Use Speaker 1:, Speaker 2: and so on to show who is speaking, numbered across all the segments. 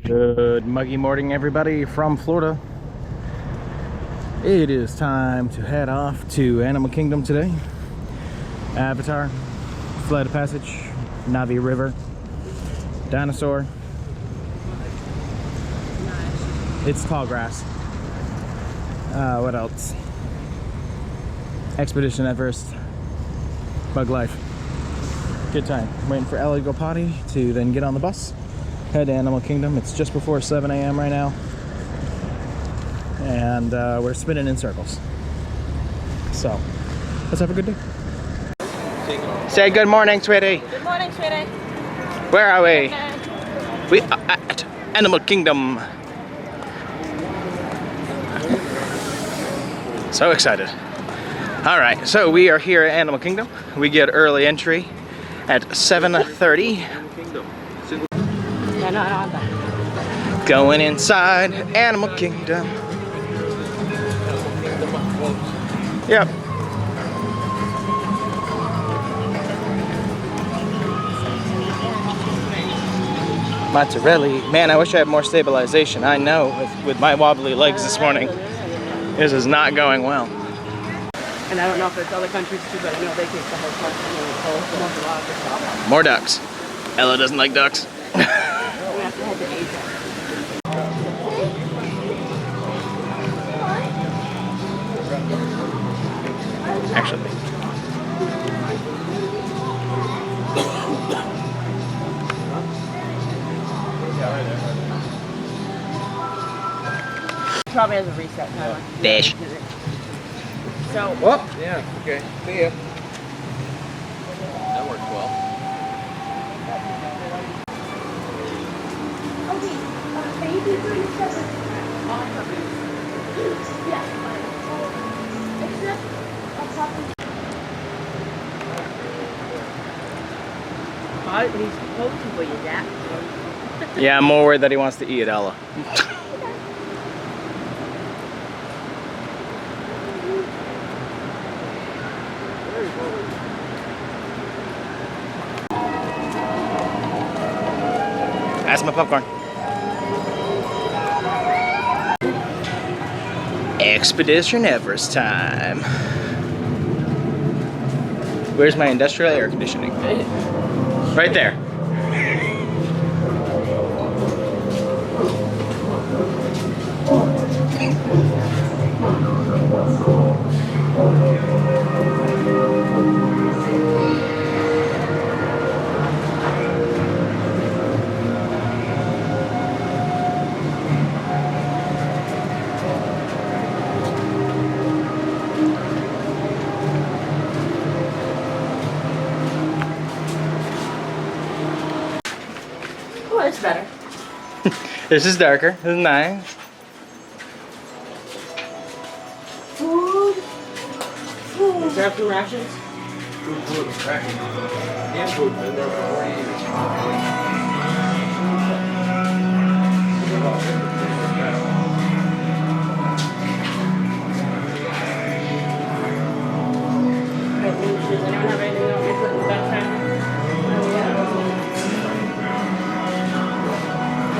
Speaker 1: Good muggy morning, everybody from Florida. It is time to head off to Animal Kingdom today. Avatar, Flight of Passage, Navi River, Dinosaur. It's tall grass. What else? Expedition Everest, Bug Life. Good time. Waiting for Ellie to go potty to then get on the bus. Head to Animal Kingdom. It's just before 7 a.m. right now. And we're spinning in circles. So, let's have a good day. Say good morning, sweetie.
Speaker 2: Good morning, sweetie.
Speaker 1: Where are we? We are at Animal Kingdom. So excited. Alright, so we are here at Animal Kingdom. We get early entry at 7:30. Going inside Animal Kingdom. Yep. Mozzarella. Man, I wish I had more stabilization. I know with my wobbly legs this morning, this is not going well.
Speaker 2: And I don't know if it's other countries too, but I know they take the whole country.
Speaker 1: More ducks. Ella doesn't like ducks.
Speaker 2: We have to head to Asia.
Speaker 1: Actually.
Speaker 2: Probably has a reset timer.
Speaker 1: Fish.
Speaker 2: So.
Speaker 3: Well, yeah, okay. See ya. That worked well.
Speaker 2: He's supposed to eat that.
Speaker 1: Yeah, I'm more worried that he wants to eat Ella. That's my popcorn. Expedition Everest time. Where's my industrial air conditioning? Right there.
Speaker 2: Oh, it's better.
Speaker 1: This is darker. This is nice.
Speaker 2: Food. Is there food rations?
Speaker 3: Food, rations. And food, been there for 40 years.
Speaker 2: Does anyone have anything else to put in the backpack?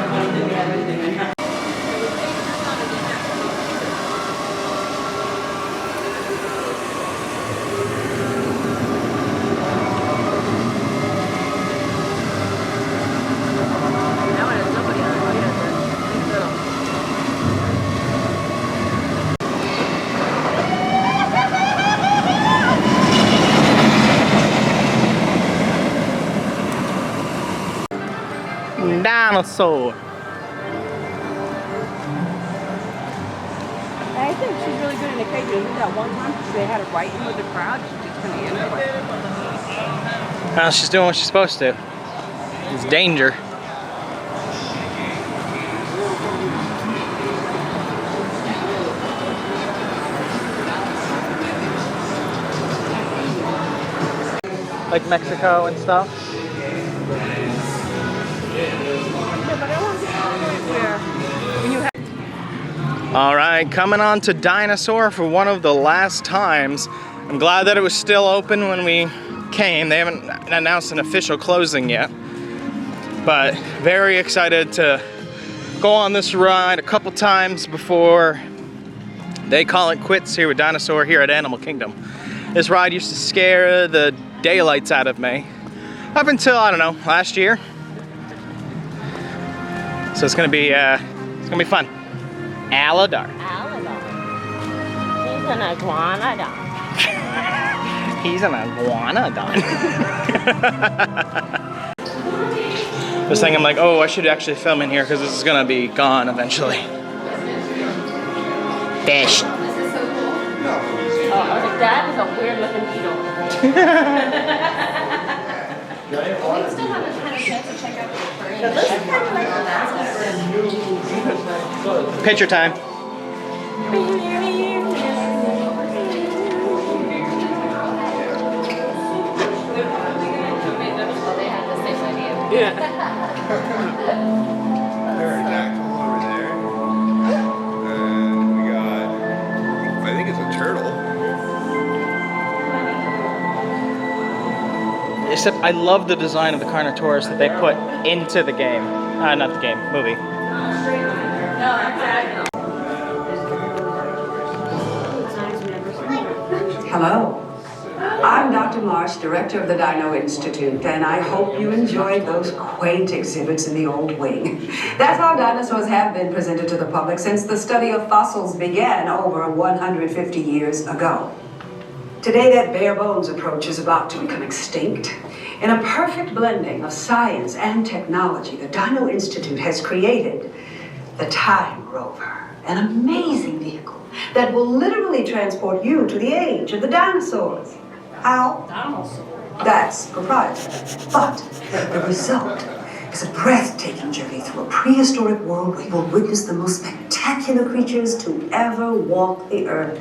Speaker 2: I don't think we have anything in here.
Speaker 1: Dinosaur.
Speaker 2: I think she's really good in the cage. Remember that one time they had it right in with the crowd? She just kind of ended it.
Speaker 1: Well, she's doing what she's supposed to. It's danger. Like Mexico and stuff. Alright, coming on to Dinosaur for one of the last times. I'm glad that it was still open when we came. They haven't announced an official closing yet. But very excited to go on this ride a couple times before they call it quits here with Dinosaur here at Animal Kingdom. This ride used to scare the daylights out of me up until, I don't know, last year. So it's gonna be fun. Aladar.
Speaker 4: He's an iguanodon.
Speaker 1: He's an iguanodon. This thing, I'm like, oh, I should actually film in here because this is gonna be gone eventually. Fish.
Speaker 4: Oh, I was like, that is a weird looking beetle.
Speaker 5: We still haven't had a chance to check out the aquarium.
Speaker 1: Picture time.
Speaker 5: They had the same idea.
Speaker 4: Yeah.
Speaker 3: Pterodactyl over there. And we got, I think it's a turtle.
Speaker 1: Except I love the design of the Carnotaurus that they put into the game. Not the game, movie.
Speaker 6: Hello. I'm Dr. Marsh, director of the Dino Institute, and I hope you enjoyed those quaint exhibits in the old wing. That's how dinosaurs have been presented to the public since the study of fossils began over 150 years ago. Today, that bare bones approach is about to become extinct. In a perfect blending of science and technology, the Dino Institute has created the Time Rover, an amazing vehicle that will literally transport you to the age of the dinosaurs. How? That's proprietary. But the result is a breathtaking journey through a prehistoric world where you will witness the most spectacular creatures to ever walk the earth.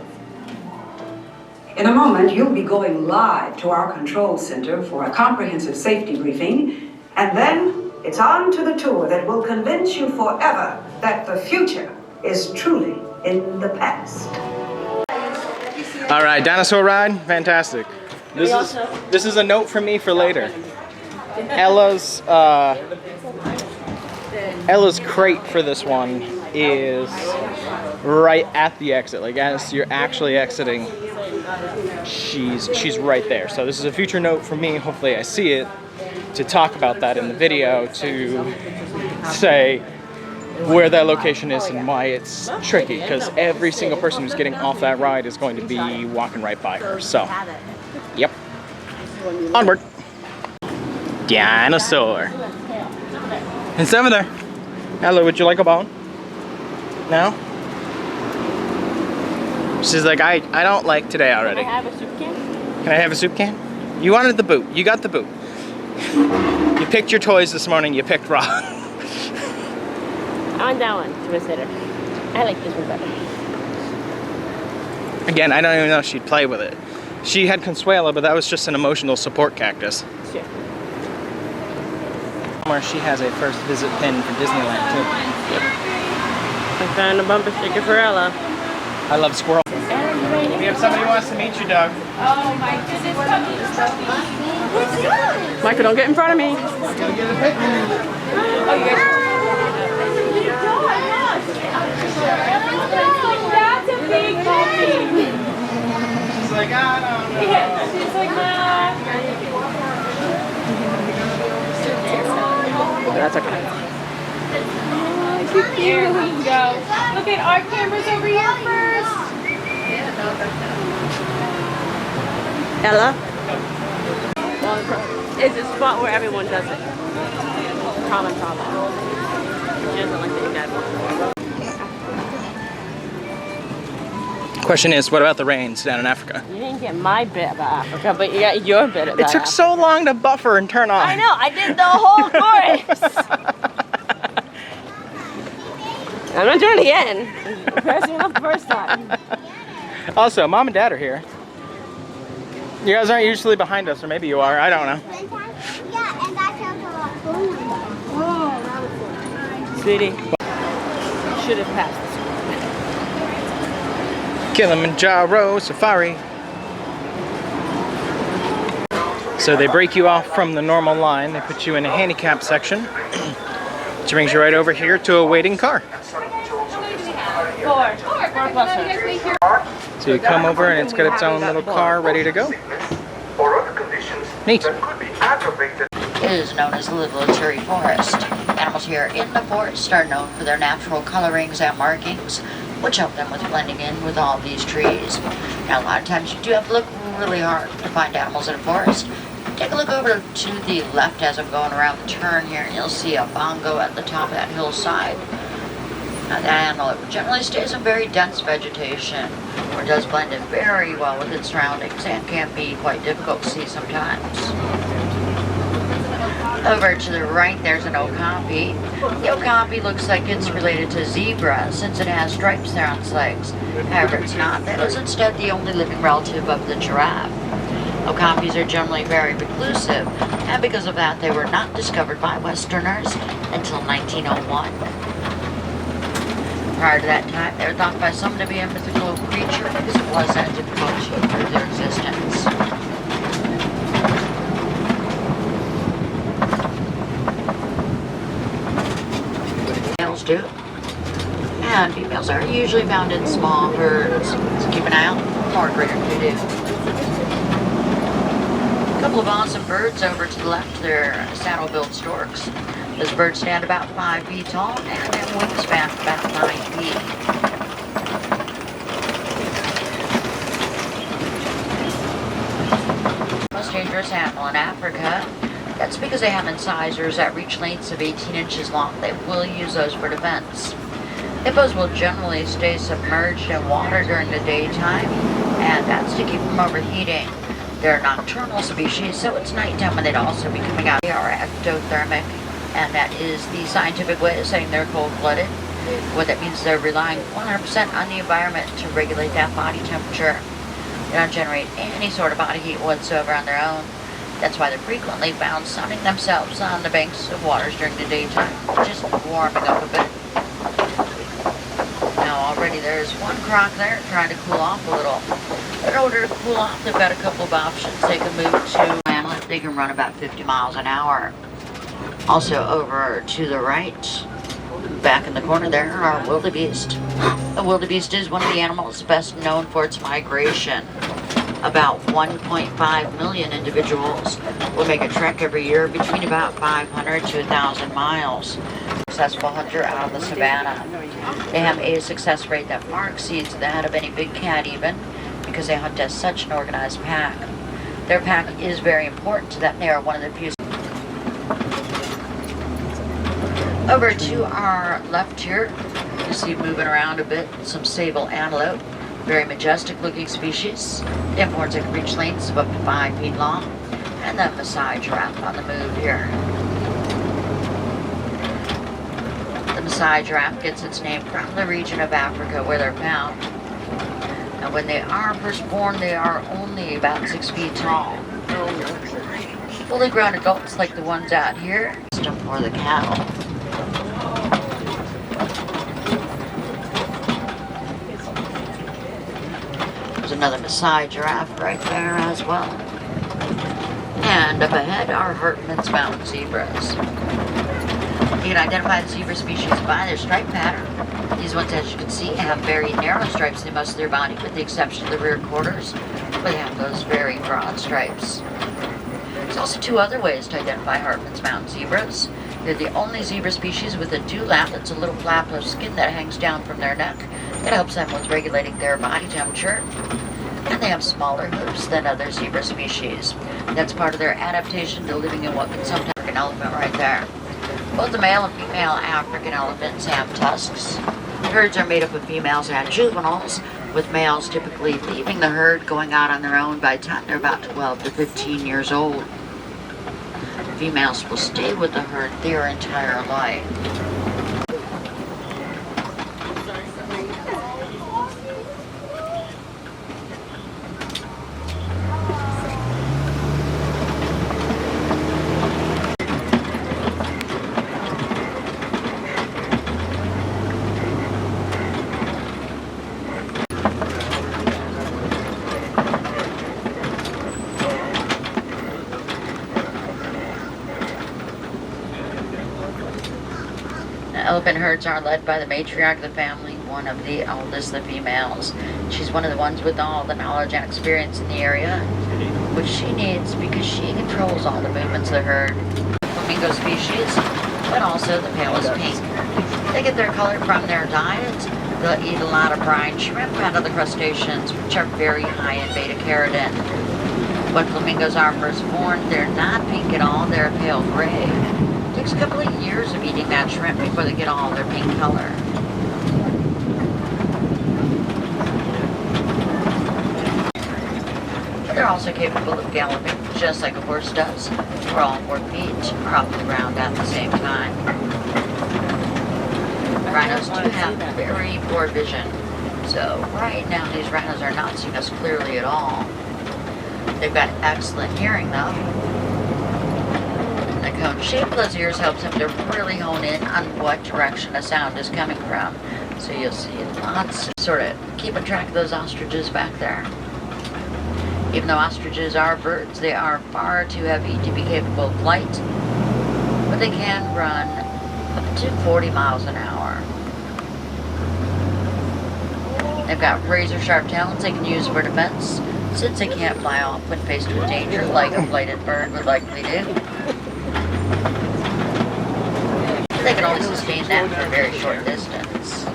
Speaker 6: In a moment, you'll be going live to our control center for a comprehensive safety briefing, and then it's on to the tour that will convince you forever that the future is truly in the past.
Speaker 1: All right, dinosaur ride, fantastic. This is a note from me for later. Ella's crate for this one is right at the exit. Like as you're actually exiting, she's right there. So this is a future note for me. Hopefully I see it to talk about that in the video, to say where that location is and why it's tricky, because every single person who's getting off that ride is going to be walking right by her. So, yep. Onward. Dinosaur. It's over there. Hello, would you like a bone? No? She's like, I don't like today already.
Speaker 4: Can I have a soup can?
Speaker 1: Can I have a soup can? You wanted the boot. You got the boot. You picked your toys this morning. You picked wrong.
Speaker 4: I want that one to consider. I like this one better.
Speaker 1: Again, I don't even know if she'd play with it. She had Consuela, but that was just an emotional support cactus.
Speaker 4: Sure.
Speaker 1: Where she has a first visit pin for Disneyland too. Yep.
Speaker 4: I found a bumper sticker for Ella.
Speaker 1: I love squirrel. We have somebody who wants to meet you, Doug.
Speaker 5: Oh my goodness.
Speaker 2: Michael, don't get in front of me.
Speaker 5: That's a big puppy.
Speaker 1: She's like, I don't know.
Speaker 5: Yeah, she's like,
Speaker 2: That's okay.
Speaker 5: Here we go. Look at our cameras over here first.
Speaker 4: Ella? Well, it's a spot where everyone does it. Common problem. She doesn't like the dad one.
Speaker 1: Question is, what about the rains down in Africa?
Speaker 4: You didn't get my bit about Africa, but you got your bit about
Speaker 1: It took so long to buffer and turn on.
Speaker 4: I know, I did the whole course. I'm not doing it again. Impressed enough the first time.
Speaker 1: Also, Mom and Dad are here. You guys aren't usually behind us, or maybe you are. I don't know.
Speaker 7: Yeah, and I found a lot of phone numbers. Oh, that was good.
Speaker 4: Sweetie, you should have passed this.
Speaker 1: Kilimanjaro Safari. So they break you off from the normal line. They put you in a handicap section Which brings you right over here to a waiting car.
Speaker 4: Four buses.
Speaker 1: So you come over and it's got its own little car ready to go. Neat.
Speaker 8: It is known as the Little Forest. Animals here in the forest are known for their natural colorings and markings, which help them with blending in with all these trees. Now, a lot of times you do have to look really hard to find animals in a forest. Take a look over to the left as I'm going around the turn here, and you'll see a bongo at the top of that hillside. Now, that animal generally stays in very dense vegetation, or does blend in very well with its surroundings, and can be quite difficult to see sometimes. Over to the right, there's an okapi. The okapi looks like it's related to zebra, since it has stripes there on its legs. However, it's not. That is instead the only living relative of the giraffe. Okapis are generally very reclusive, and because of that, they were not discovered by Westerners until 1901. Prior to that time, they were thought by some to be a mythical creature because it was that difficult to prove their existence. Males do, and females are usually found in small herds, so keep an eye out for greater to do. A couple of awesome birds over to the left. They're saddle-billed storks. Those birds stand about 5 feet tall and have a wingspan of about 9 feet. Most dangerous animal in Africa. That's because they have incisors that reach lengths of 18 inches long. They will use those for defense. Hippos will generally stay submerged in water during the daytime, and that's to keep them overheating. They're a nocturnal species, so it's nighttime when they'd also be coming out. They are ectothermic, and that is the scientific way of saying they're cold-blooded. What that means is they're relying 100% on the environment to regulate that body temperature. They don't generate any sort of body heat whatsoever on their own. That's why they're frequently found sunning themselves on the banks of waters during the daytime, just warming up a bit. Now already there's one croc there trying to cool off a little. In order to cool off, they've got a couple of options. They can move to Hamlet. They can run about 50 miles an hour. Also over to the right, back in the corner there, are wildebeest. The wildebeest is one of the animals best known for its migration. About 1.5 million individuals will make a trek every year between about 500 to 1,000 miles. Successful hunter out of the savannah. They have a success rate that far exceeds that of any big cat even, because they hunt as such an organized pack. Their pack is very important to them. They are one of the few. Over to our left here, you see moving around a bit, some sable antelope. Very majestic looking species. They have horns that can reach lengths of up to 5 feet long. And the Maasai giraffe on the move here. The Maasai giraffe gets its name from the region of Africa where they're found. And when they are first born, they are only about 6 feet tall. Fully grown adults like the ones out here, system for the cattle. There's another Maasai giraffe right there as well. And up ahead are Hartman's mountain zebras. You can identify the zebra species by their stripe pattern. These ones, as you can see, have very narrow stripes in most of their body, with the exception of the rear quarters, where they have those very broad stripes. There's also two other ways to identify Hartman's mountain zebras. They're the only zebra species with a dewlap. That's a little flap of skin that hangs down from their neck. It helps them with regulating their body temperature. And they have smaller hooves than other zebra species. That's part of their adaptation to living in what can sometimes be an elephant right there. Both the male and female African elephants have tusks. Herds are made up of females and juveniles, with males typically leaving the herd, going out on their own by the time they're about 12 to 15 years old. Females will stay with the herd their entire life. Elephant herds are led by the matriarch of the family, one of the oldest, the females. She's one of the ones with all the knowledge and experience in the area, which she needs because she controls all the movements of the herd. Flamingo species, but also the palest pink. They get their color from their diet. They'll eat a lot of brine shrimp and other crustaceans, which are very high in beta-carotene. When flamingos are first born, they're not pink at all, they're a pale gray. It takes a couple of years of eating that shrimp before they get all their pink color. They're also capable of galloping, just like a horse does, where all 4 feet are off the ground at the same time. Rhinos do have very poor vision, so right now these rhinos are not seeing us clearly at all. They've got excellent hearing though. The cone shape of those ears helps them to really hone in on what direction a sound is coming from. So you'll see lots sort of keeping track of those ostriches back there. Even though ostriches are birds, they are far too heavy to be capable of flight, but they can run up to 40 miles an hour. They've got razor sharp talons they can use for defense, since they can't fly off when faced with danger like a flighted bird would likely do. They can only sustain that for a very short distance.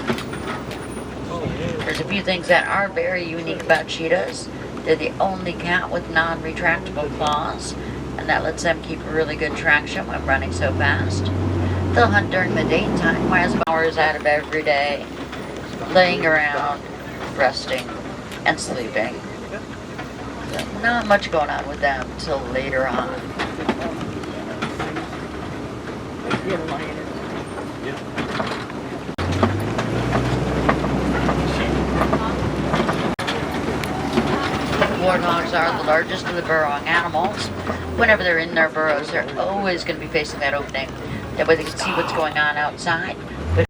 Speaker 8: There's a few things that are very unique about cheetahs. They're the only cat with non-retractable claws, and that lets them keep really good traction when running so fast. They'll hunt during the daytime, whereas hours out of every day, laying around, resting, and sleeping. Not much going on with them till later on. Warthogs are the largest of the burrowing animals. Whenever they're in their burrows, they're always going to be facing that opening. That way they can see what's going on outside. But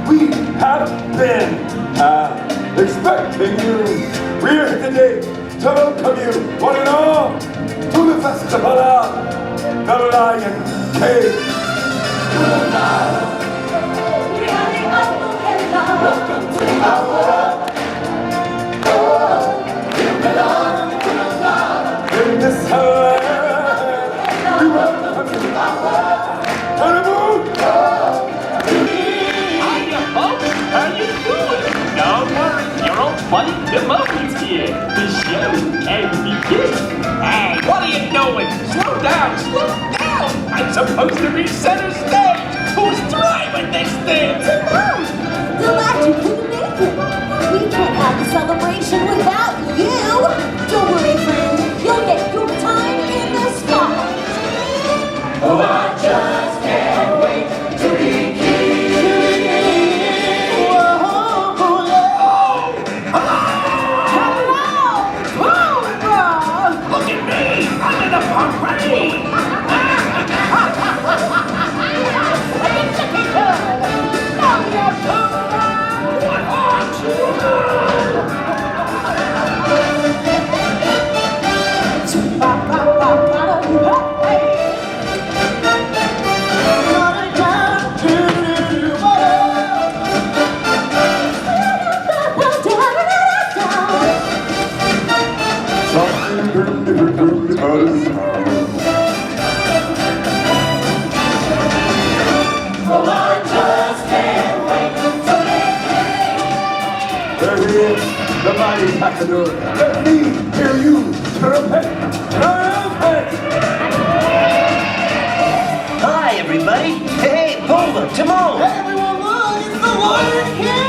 Speaker 9: we have been expecting you. We're here today to welcome you, one and all, to the festival of the Lion Cave. Welcome to our world. Oh, you belong to the Lord. In this land, we welcome to our world. To the moon.
Speaker 10: How you doing? Don't worry, your old buddy Democracy's here. The show can begin. Hey, what are you doing? Slow down, slow down! I'm supposed to be center stage! Who's driving this thing?
Speaker 11: Timon! Glad you couldn't make it. We can't have the celebration without you. Don't worry, friend. You'll get your time in the spot.
Speaker 10: Oh, I just can't wait to be king.
Speaker 9: The mighty Matador. Let me hear you trumpet, trumpet!
Speaker 12: Hi, everybody. Hey, Pumba, Timon.
Speaker 11: Hey, everyone, look, it's the Lion King!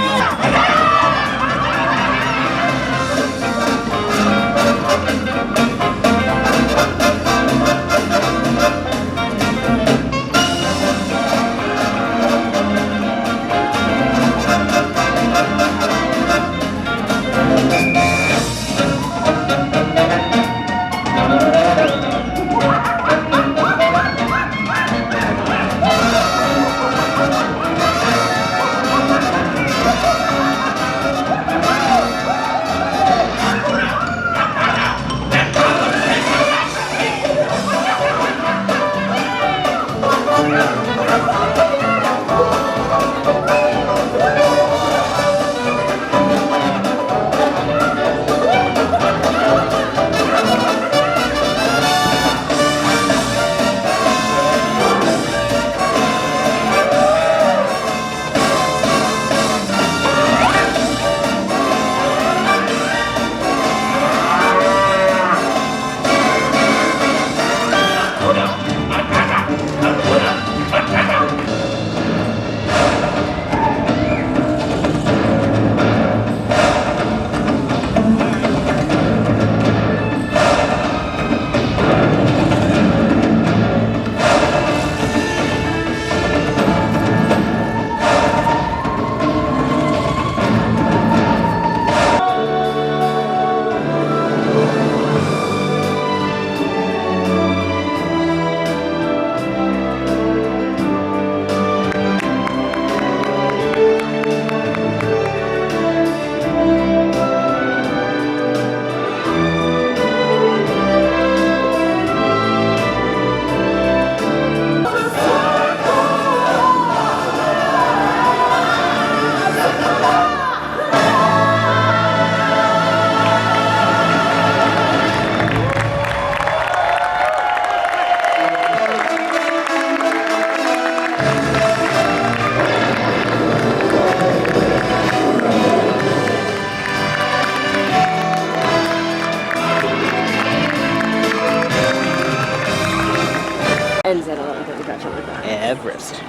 Speaker 4: Ends at 11:35, something like that.
Speaker 1: Everest.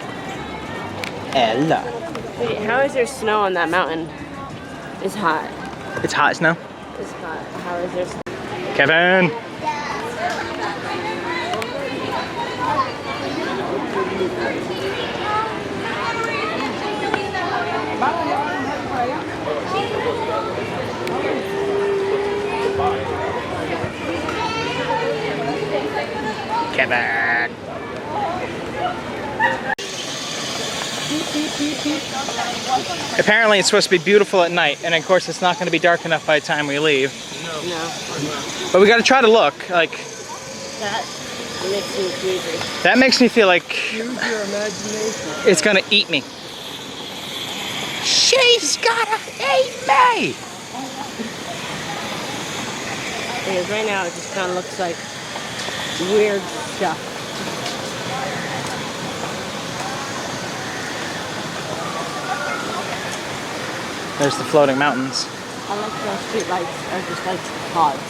Speaker 1: Ella.
Speaker 4: Wait, how is there snow on that mountain? It's hot.
Speaker 1: It's hot snow?
Speaker 4: It's hot. How is there snow?
Speaker 1: Kevin! Kevin! Apparently it's supposed to be beautiful at night, and of course it's not going to be dark enough by the time we leave.
Speaker 4: No.
Speaker 1: But we got to try to look like.
Speaker 4: That makes me queasy.
Speaker 1: That makes me feel like
Speaker 2: Use your imagination.
Speaker 1: it's going to eat me. She's gonna eat me!
Speaker 4: Because right now it just kind of looks like weird stuff.
Speaker 1: There's the floating mountains.
Speaker 4: I like those street lights are just like pods.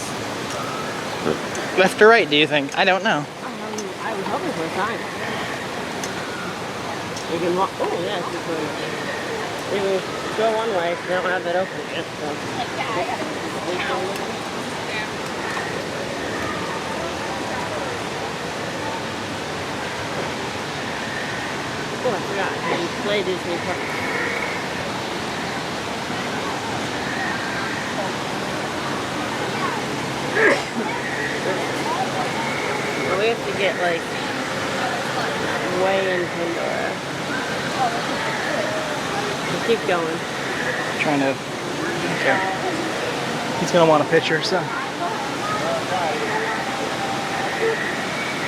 Speaker 1: Left or right, do you think? I don't know.
Speaker 4: I was hoping for a sign. You can walk. Oh, yeah, it's just you can go one way if they don't have that open yet. So. Oh, I forgot. You play Disney Park. Well, we have to get like way in Pandora. So keep going.
Speaker 1: Trying to. Okay. He's gonna want a picture, so.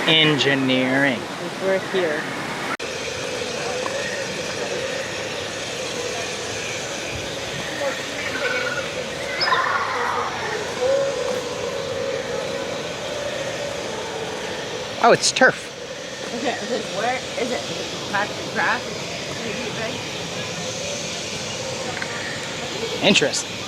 Speaker 1: Engineering.
Speaker 4: We're here.
Speaker 1: Oh, it's turf.
Speaker 4: Okay, where is it? Patch of grass?
Speaker 1: Interesting.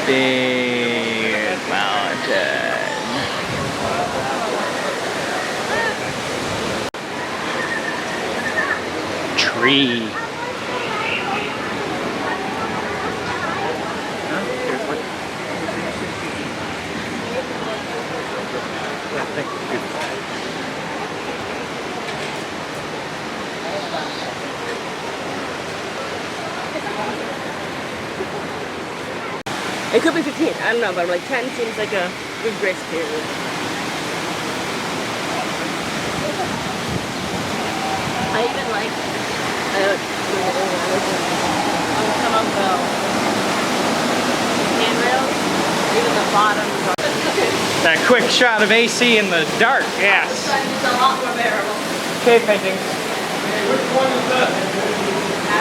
Speaker 1: Big mountain. free.
Speaker 4: It could be 15, I don't know, but like 10 seems like a good grace period. I even like on some of the handrails, even the bottoms are
Speaker 1: That quick shot of AC in the dark, yes.
Speaker 4: it's a lot more bearable.
Speaker 1: Cave paintings.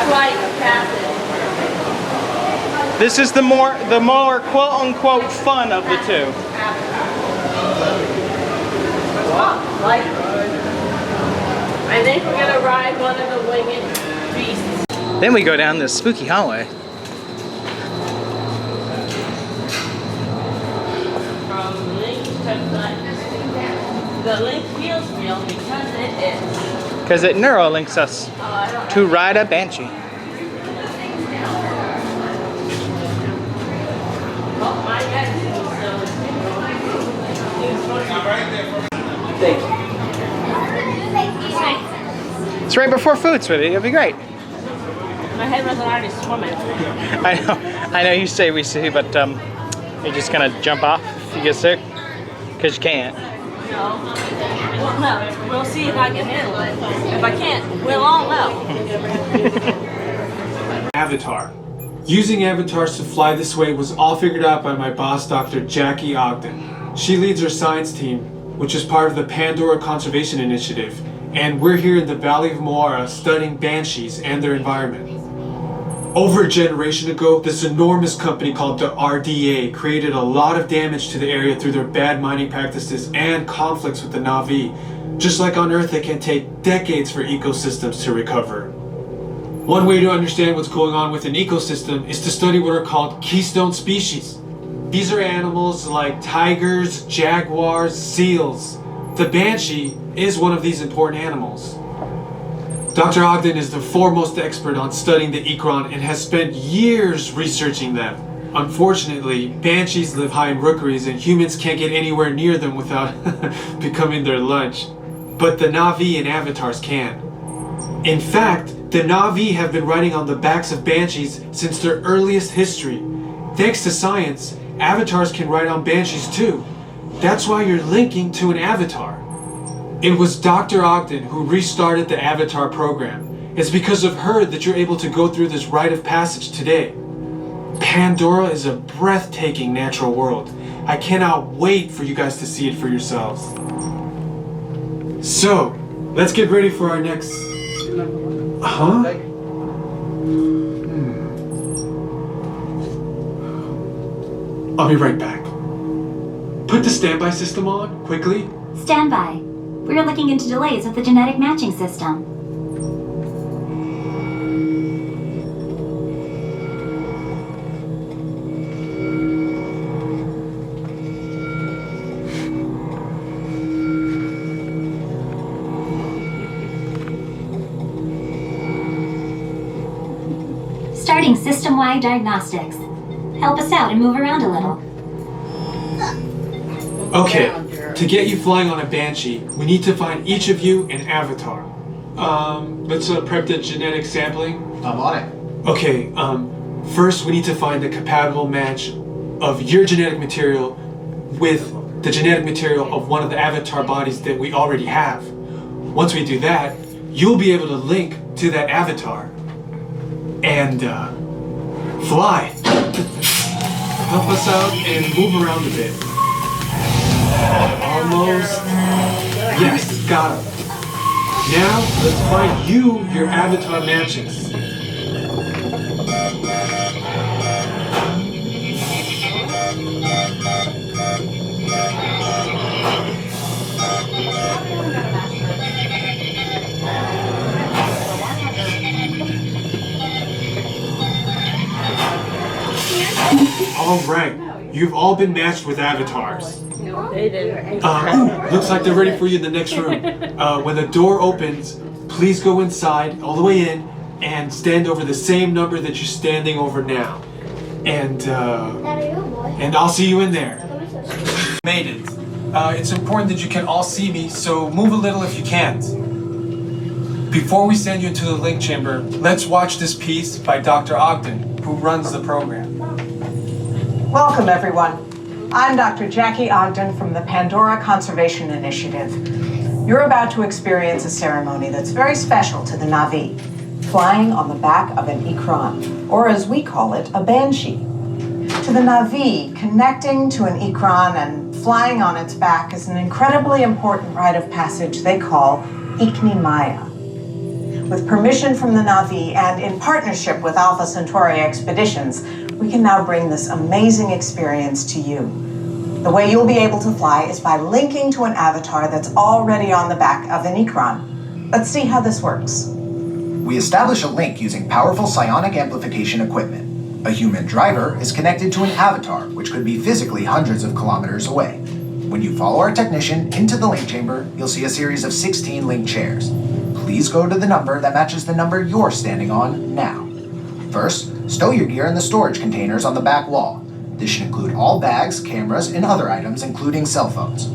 Speaker 4: Flight of passage.
Speaker 1: This is the more quote-unquote fun of the two.
Speaker 4: I think we're gonna ride one of the winged beasts.
Speaker 1: Then we go down this spooky hallway.
Speaker 4: From Link to the Link feels real because it is.
Speaker 1: Because it neurolinks us to ride a banshee. It's right before food, sweetie. It'll be great.
Speaker 4: My head wasn't already swimming.
Speaker 1: I know you say we see, but you're just gonna jump off if you get sick? Because you can't.
Speaker 4: No. Well, no. We'll see if I can handle it. If I can't, we'll all know.
Speaker 9: Avatar. Using avatars to fly this way was all figured out by my boss, Dr. Jackie Ogden. She leads our science team, which is part of the Pandora Conservation Initiative, and we're here in the Valley of Moara studying banshees and their environment. Over a generation ago, this enormous company called the RDA created a lot of damage to the area through their bad mining practices and conflicts with the Na'vi. Just like on Earth, it can take decades for ecosystems to recover. One way to understand what's going on with an ecosystem is to study what are called keystone species. These are animals like tigers, jaguars, seals. The banshee is one of these important animals. Dr. Ogden is the foremost expert on studying the ikran and has spent years researching them. Unfortunately, banshees live high in rookeries and humans can't get anywhere near them without becoming their lunch. But the Na'vi and avatars can. In fact, the Na'vi have been riding on the backs of banshees since their earliest history. Thanks to science, avatars can ride on banshees too. That's why you're linking to an avatar. It was Dr. Ogden who restarted the Avatar program. It's because of her that you're able to go through this rite of passage today. Pandora is a breathtaking natural world. I cannot wait for you guys to see it for yourselves. So, let's get ready for our next... Huh? I'll be right back. Put the standby system on, quickly.
Speaker 13: Standby. We are looking into delays with the genetic matching system. Starting system-wide diagnostics. Help us out and move around a little.
Speaker 9: Okay, to get you flying on a banshee, we need to find each of you an avatar. Let's prep the genetic sampling.
Speaker 12: I'm on it.
Speaker 9: Okay, first we need to find a compatible match of your genetic material with the genetic material of one of the avatar bodies that we already have. Once we do that, you'll be able to link to that avatar and fly. Help us out and move around a bit. Almost. Yes, got him. Now, let's find you your avatar matches. All right, you've all been matched with avatars.
Speaker 4: They didn't.
Speaker 9: Looks like they're ready for you in the next room. When the door opens, please go inside all the way in and stand over the same number that you're standing over now. And I'll see you in there. Made it. It's important that you can all see me, so move a little if you can't. Before we send you into the link chamber, let's watch this piece by Dr. Ogden, who runs the program.
Speaker 14: Welcome, everyone. I'm Dr. Jackie Ogden from the Pandora Conservation Initiative. You're about to experience a ceremony that's very special to the Na'vi, flying on the back of an ikran, or as we call it, a banshee. To the Na'vi, connecting to an ikran and flying on its back is an incredibly important rite of passage they call Ikni Maya. With permission from the Na'vi and in partnership with Alpha Centauri Expeditions, we can now bring this amazing experience to you. The way you'll be able to fly is by linking to an avatar that's already on the back of an ikran. Let's see how this works.
Speaker 15: We establish a link using powerful psionic amplification equipment. A human driver is connected to an avatar, which could be physically hundreds of kilometers away. When you follow our technician into the link chamber, you'll see a series of 16 link chairs. Please go to the number that matches the number you're standing on now. First, stow your gear in the storage containers on the back wall. This should include all bags, cameras, and other items, including cell phones.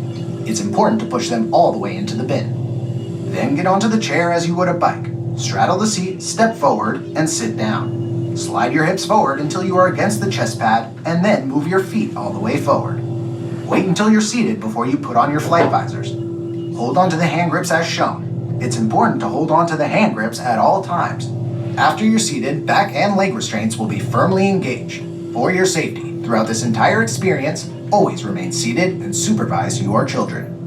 Speaker 15: It's important to push them all the way into the bin. Then get onto the chair as you would a bike. Straddle the seat, step forward, and sit down. Slide your hips forward until you are against the chest pad, and then move your feet all the way forward. Wait until you're seated before you put on your flight visors. Hold on to the hand grips as shown. It's important to hold on to the hand grips at all times. After you're seated, back and leg restraints will be firmly engaged. For your safety, throughout this entire experience, always remain seated and supervise your children.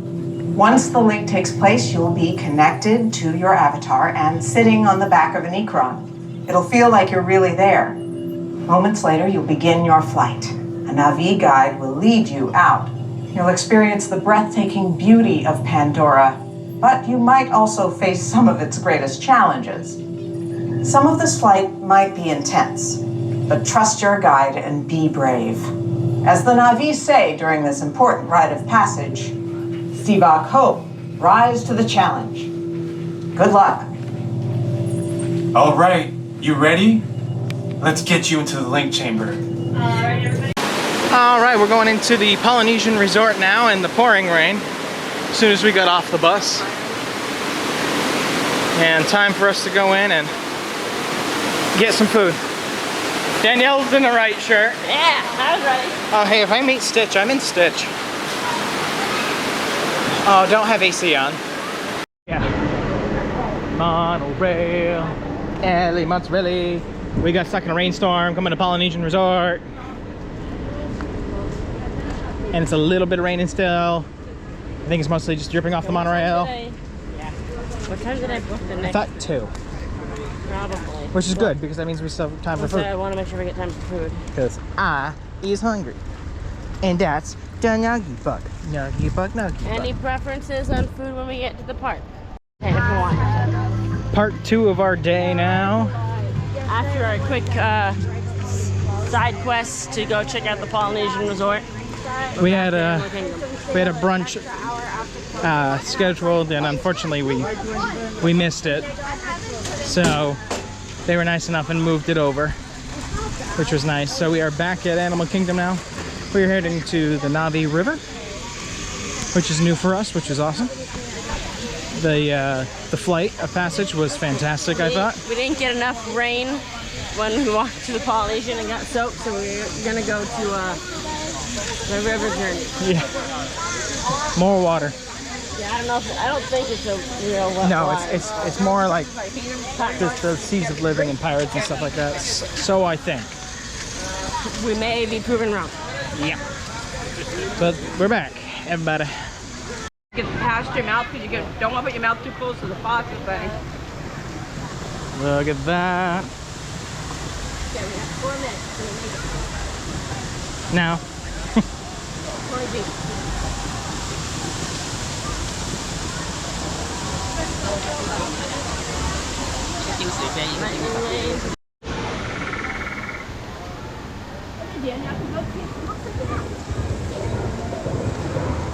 Speaker 14: Once the link takes place, you'll be connected to your avatar and sitting on the back of an ikran. It'll feel like you're really there. Moments later, you'll begin your flight. A Na'vi guide will lead you out. You'll experience the breathtaking beauty of Pandora, but you might also face some of its greatest challenges. Some of this flight might be intense, but trust your guide and be brave. As the Na'vi say during this important rite of passage, Sivak Hope, rise to the challenge. Good luck.
Speaker 9: All right, you ready? Let's get you into the link chamber.
Speaker 1: All right, we're going into the Polynesian resort now in the pouring rain. As soon as we got off the bus. And time for us to go in and get some food. Danielle's in the right shirt.
Speaker 4: Yeah, I was ready.
Speaker 1: Oh, hey, if I meet Stitch, I'm in Stitch. Oh, don't have AC on. Yeah. Monorail. Ellie Mozzarella. We got stuck in a rainstorm coming to Polynesian Resort. And it's a little bit of raining still. I think it's mostly just dripping off the monorail.
Speaker 4: Yeah. What time did I book the next?
Speaker 1: I thought 2.
Speaker 4: Probably.
Speaker 1: Which is good because that means we still have time for food.
Speaker 4: I want to make sure we get time for food.
Speaker 1: Because I is hungry. And that's the Nuggy Bug. Nuggy Bug, Nuggy Bug.
Speaker 4: Any preferences on food when we get to the park? Okay, if you want.
Speaker 1: Part 2 of our day now.
Speaker 4: After our quick side quest to go check out the Polynesian Resort.
Speaker 1: We had a brunch scheduled, and unfortunately we missed it. So they were nice enough and moved it over, which was nice. So we are back at Animal Kingdom now. We are heading to the Na'vi River, which is new for us, which is awesome. The flight of passage was fantastic, I thought.
Speaker 4: We didn't get enough rain when we walked to the Polynesian and got soaked, so we're gonna go to the river journey.
Speaker 1: Yeah. More water.
Speaker 4: Yeah, I don't think it's a real wet
Speaker 1: No,
Speaker 4: water.
Speaker 1: it's more like the seas of living and pirates and stuff like that. So I think.
Speaker 4: We may be proven wrong.
Speaker 1: Yeah. But we're back, everybody.
Speaker 2: Get past your mouth because you don't want to put your mouth too close to the faucet thing.
Speaker 1: Look at that.
Speaker 4: Okay, we have 4 minutes.
Speaker 1: Now.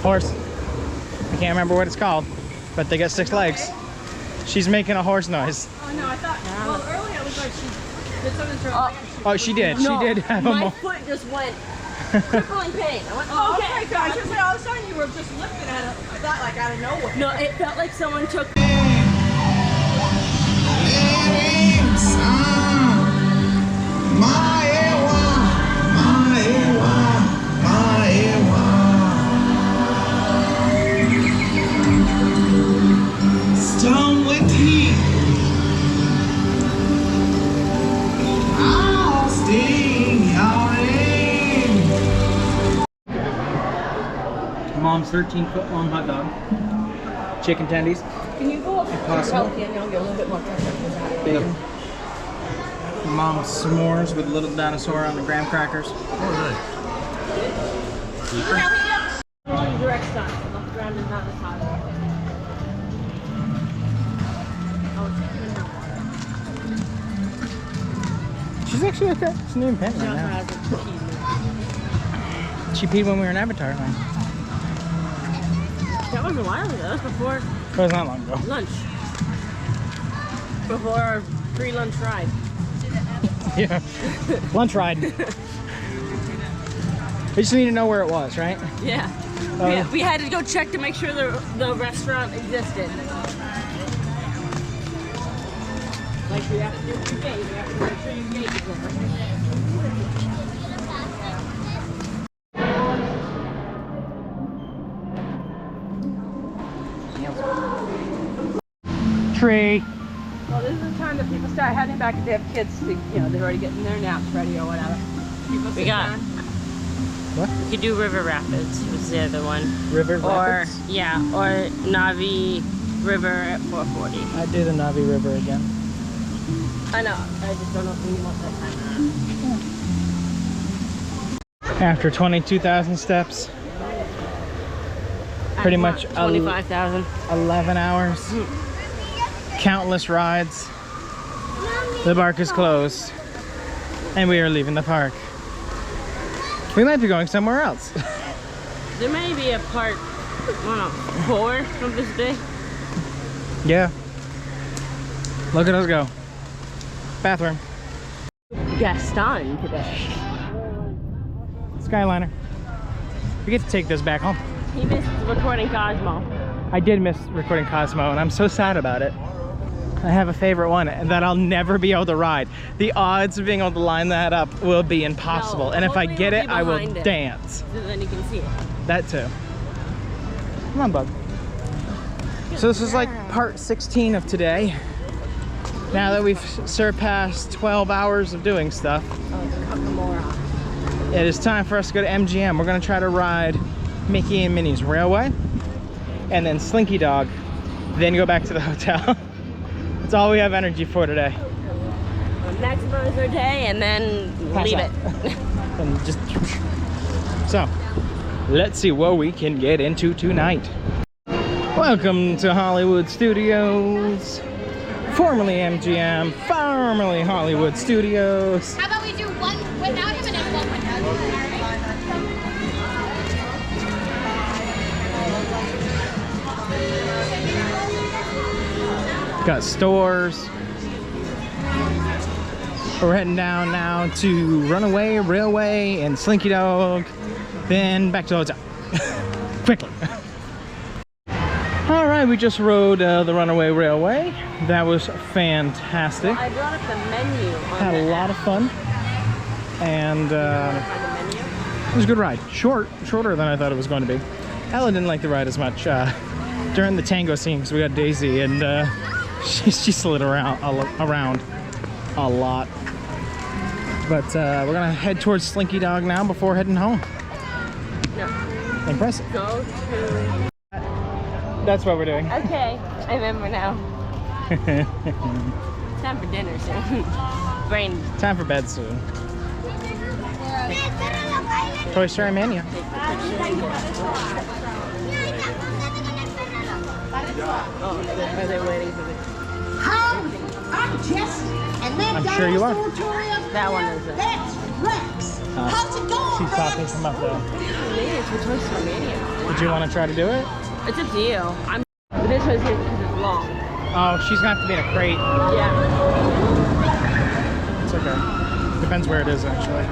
Speaker 1: Horse. I can't remember what it's called, but they got 6 legs. She's making a horse noise.
Speaker 2: Oh no, I thought. Well, earlier it was like she did something to her leg.
Speaker 1: Oh, she did.
Speaker 4: No,
Speaker 1: she did have a
Speaker 4: my foot just went crippling pain. I went,
Speaker 2: Oh,
Speaker 4: okay.
Speaker 2: okay, guys. Just all of a sudden you were just lifting at it. I thought like out of nowhere.
Speaker 4: No, it felt like someone took.
Speaker 9: Stone with heat. I'll sting your name.
Speaker 1: Mom's 13-foot-long hot dog. Chicken tendies.
Speaker 2: Can you go up to the
Speaker 1: Possible.
Speaker 2: can you get a little bit more pressure?
Speaker 1: Bacon. Mom's s'mores with little dinosaur on the graham crackers.
Speaker 4: Direct sun. The ground is not as hot.
Speaker 1: She's actually okay. She's not even paying right now. She peed when we were in Avatar. Right?
Speaker 4: That was a while ago. That was before
Speaker 1: It was not long ago.
Speaker 4: lunch. Before our pre-lunch ride.
Speaker 1: Yeah. Lunch ride. We just need to know where it was, right?
Speaker 4: Yeah. We had to go check to make sure the restaurant existed. Like we have to do your gate. We have to make sure your gate is
Speaker 1: Tree.
Speaker 2: Well, this is the time that people start heading back if they have kids. To, you know, they're already getting their naps ready or whatever. People sit down.
Speaker 1: What?
Speaker 4: We could do River Rapids, was the other one.
Speaker 1: River Rapids?
Speaker 4: Or, yeah, or Navi River at 440.
Speaker 1: I'd do the Navi River again.
Speaker 4: I know, I just don't know if we want that time.
Speaker 1: After 22,000 steps, pretty much
Speaker 4: 25,000.
Speaker 1: 11 hours, countless rides. The park is closed, and we are leaving the park. We might be going somewhere else.
Speaker 4: There may be a part, I don't know, 4 of this day.
Speaker 1: Yeah. Look at us go. Bathroom.
Speaker 4: Gaston today.
Speaker 1: Skyliner. We get to take this back home.
Speaker 4: He missed recording Cosmo.
Speaker 1: I did miss recording Cosmo, and I'm so sad about it. I have a favorite one that I'll never be able to ride. The odds of being able to line that up will be impossible.
Speaker 4: No,
Speaker 1: and if I
Speaker 4: hopefully
Speaker 1: get
Speaker 4: we'll
Speaker 1: it,
Speaker 4: be
Speaker 1: I will
Speaker 4: behind it,
Speaker 1: dance.
Speaker 4: so then you can see it.
Speaker 1: That too. Come on, bug. So this is like part 16 of today. Now that we've surpassed 12 hours of doing stuff, it is time for us to go to MGM. We're gonna try to ride Mickey and Minnie's Railway, and then Slinky Dog, then go back to the hotel. That's all we have energy for today.
Speaker 4: Maximize our day and then leave it.
Speaker 1: And just so, let's see what we can get into tonight. Welcome to Hollywood Studios, formerly MGM, formerly Hollywood Studios.
Speaker 5: How about we do one without him and then one with him?
Speaker 1: Got stores. We're heading down now to Runaway Railway and Slinky Dog, then back to the hotel. Quickly. All right, we just rode the Runaway Railway. That was fantastic.
Speaker 4: I brought up the menu.
Speaker 1: Had a lot of fun, and it was a good ride. Shorter than I thought it was going to be. Ella didn't like the ride as much during the tango scene because we got Daisy, and she slid around a lot. But we're gonna head towards Slinky Dog now before heading home.
Speaker 4: No.
Speaker 1: Impressive.
Speaker 4: Go to...
Speaker 1: That's what we're doing.
Speaker 4: Okay, I remember now. Time for dinner soon. Brain.
Speaker 1: Time for bed soon. Toy Story Mania.
Speaker 4: Oh, are they waiting for me?
Speaker 11: Howdy, I'm Jessie, and that
Speaker 1: I'm sure you are.
Speaker 4: That one is it.
Speaker 11: That's Rex. How's it going,
Speaker 1: She's talking from up there.
Speaker 4: It's for Toy Story Mania.
Speaker 1: Did you want to try to do it?
Speaker 4: It's up to you. This one's here because it's long.
Speaker 1: Oh, she's gonna have to be in a crate.
Speaker 4: Yeah.
Speaker 1: It's okay. Depends where it is, actually.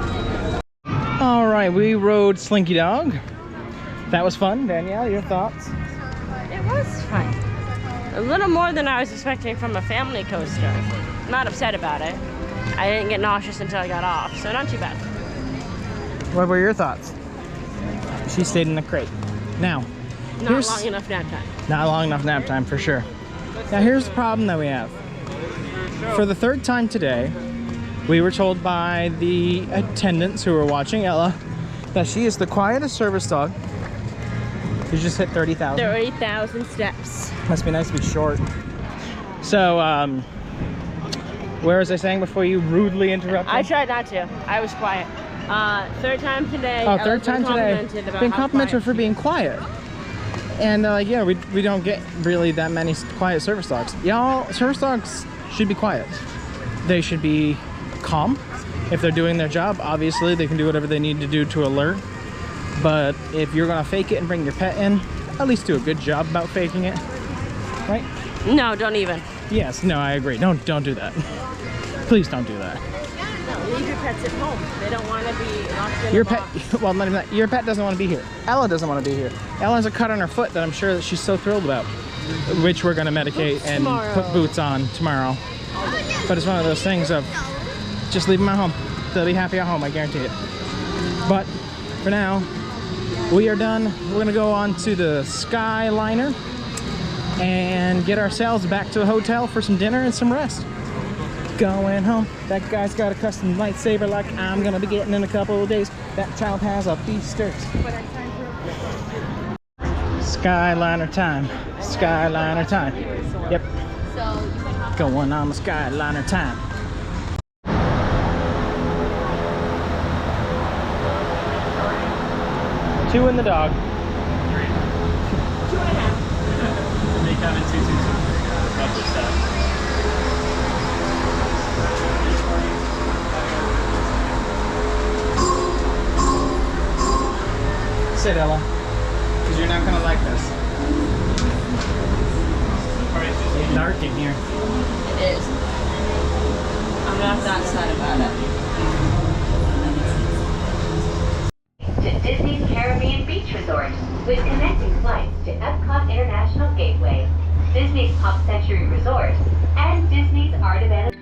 Speaker 1: All right, we rode Slinky Dog. That was fun. Danielle, your thoughts?
Speaker 4: It was fun. A little more than I was expecting from a family coaster. Not upset about it. I didn't get nauseous until I got off, so not too bad.
Speaker 1: What were your thoughts? She stayed in the crate. Now,
Speaker 4: Not long enough nap time.
Speaker 1: Not long enough nap time, for sure. Now, here's the problem that we have. For the third time today, we were told by the attendants who were watching Ella that she is the quietest service dog. You just hit 30,000.
Speaker 4: 30,000 steps.
Speaker 1: Must be nice to be short. So, where was I saying before you rudely interrupted?
Speaker 4: I tried not to. I was quiet. Third time today.
Speaker 1: Oh, third time today. Been complimented for being quiet. And yeah, we don't get really that many quiet service dogs. Y'all, service dogs should be quiet. They should be calm. If they're doing their job, obviously they can do whatever they need to do to alert. But if you're gonna fake it and bring your pet in, at least do a good job about faking it, right?
Speaker 4: No, don't even.
Speaker 1: Yes, no, I agree. Don't do that. Please don't do that.
Speaker 4: No, leave your pets at home. They don't want to be locked in
Speaker 1: Your
Speaker 4: a
Speaker 1: pet,
Speaker 4: box.
Speaker 1: well, not even that. Your pet doesn't want to be here. Ella doesn't want to be here. Ella has a cut on her foot that I'm sure that she's so thrilled about, which we're gonna medicate and put boots on tomorrow. But it's one of those things of just leave them at home. They'll be happy at home, I guarantee it. But for now, we are done. We're gonna go on to the Skyliner and get ourselves back to a hotel for some dinner and some rest. Going home. That guy's got a custom lightsaber like I'm gonna be getting in a couple of days. That child has a beasters. Skyliner time. Skyliner time. Yep. Going on the Skyliner time. Two in the dog.
Speaker 10: 2.5. They come in 2.
Speaker 1: Sit, Ella, because you're not gonna like this. It's dark in here.
Speaker 4: It is. I'm not that sad about it.
Speaker 16: To Disney's Caribbean Beach Resort with connecting flights to Epcot International Gateway, Disney's Pop Century Resort, and Disney's Art of Animation.